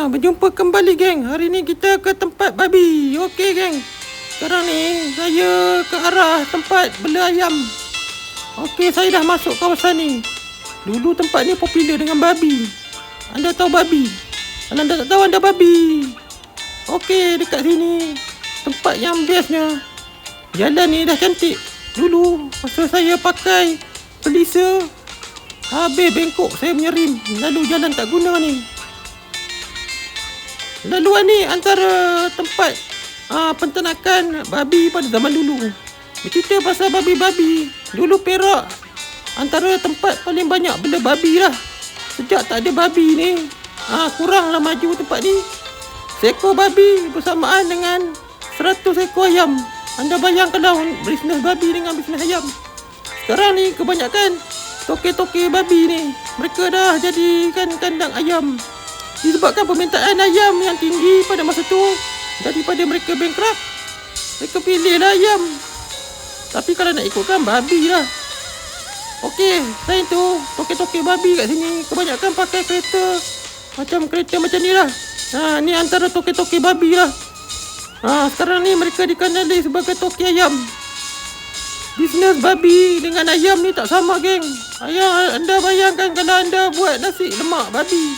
Berjumpa kembali geng. Hari ni kita ke tempat babi. Okey geng. Sekarang ni saya ke arah tempat bela ayam. Okey, saya dah masuk kawasan ni. Dulu tempat ni popular dengan babi. Anda tahu babi? Kalau anda tak tahu, anda babi. Okey, dekat sini tempat yang bestnya. Jalan ni dah cantik. Dulu masa saya pakai pelisa, habis bengkok saya punya rim. Lalu jalan tak guna ni. Laluan ni antara tempat penternakan babi pada zaman dulu. Bercerita pasal babi-babi. Dulu Perak antara tempat paling banyak bela babi lah. Sejak tak ada babi ni, kuranglah maju tempat ni. Seekor babi bersamaan dengan 100 ekor ayam. Anda bayangkanlah bisnes babi dengan bisnes ayam. Sekarang ni kebanyakan toke-toke babi ni, mereka dah jadikan kandang ayam. Disebabkan permintaan ayam yang tinggi pada masa tu, daripada mereka bankrupt, mereka pilihlah ayam. Tapi kalau nak ikutkan, babi lah. Okey, selain tu, toke-toke babi kat sini kebanyakan pakai kereta macam ni lah. Ni antara toke-toke babi lah. Sekarang ni mereka dikenali sebagai toke ayam. Bisnes babi dengan ayam ni tak sama geng. Anda bayangkan kalau anda buat nasi lemak babi,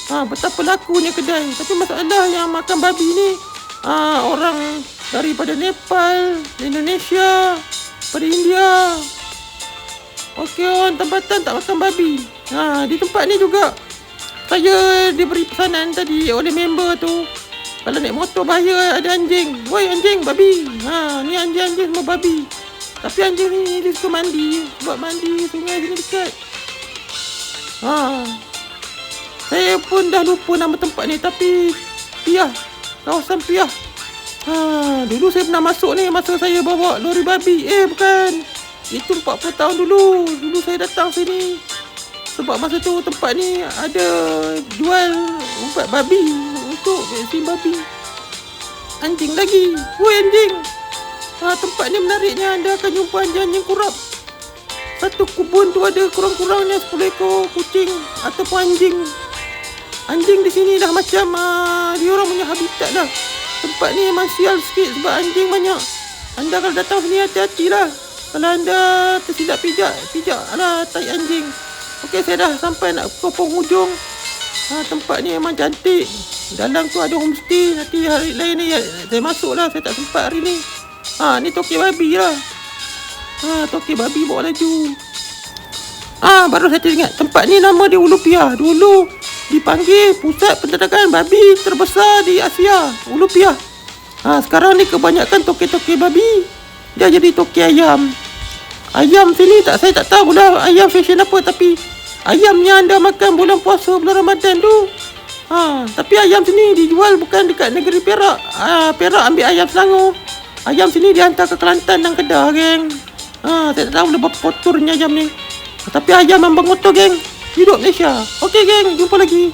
betapa lakunya kedai. Tapi masalah yang makan babi ni orang daripada Nepal, Indonesia, pada India. Okey, orang tempatan tak makan babi. Di tempat ni juga saya diberi pesanan tadi oleh member tu, kalau naik motor bahaya ada anjing. Woi anjing, babi. Ni anjing-anjing semua babi. Tapi anjing ni dia suka mandi. Sebab mandi sungai sini dekat. Saya pun dah lupa nama tempat ni. Tapi Piah, kawasan Piah. Dulu saya pernah masuk ni masa saya bawa lori babi. Bukan, itu 40 tahun dulu. Dulu saya datang sini sebab masa tu tempat ni ada jual ubat babi untuk vaksin babi. Anjing lagi. Woi anjing. Tempat ni menariknya, anda akan jumpa anjing-anjing kurap. Satu kubun tu ada kurang-kurangnya 10 ekor kucing ataupun anjing. Anjing di sini dah macam diorang punya habitat dah. Tempat ni memang sial sikit sebab anjing banyak. Anda kalau datang sini hati-hatilah. Kalau anda tersilap pijak lah tai anjing. Okey, saya dah sampai nak ke penghujung. Tempat ni memang cantik. Dalam tu ada homestay. Nanti hari lain ni saya masuk lah. Saya tak sempat hari ni. Ni toke babi lah. Toke babi bawa laju. Baru saya teringat, tempat ni nama dia Ulu Piah. Dulu dipanggil pusat penternakan babi terbesar di Asia, Ulu Piah. Sekarang ni kebanyakan toke-toke babi dia jadi toke ayam. Ayam sini saya tak tahu dah ayam fashion apa, tapi ayam yang anda makan bulan puasa, bulan Ramadan tu. Tapi ayam sini dijual bukan dekat negeri Perak. Perak ambil ayam Selangor. Ayam sini dihantar ke Kelantan dan Kedah geng. Saya tak tahu berapa kotornya ayam ni. Tapi ayam memang kotor geng. Hidup Malaysia. Okey geng, jumpa lagi.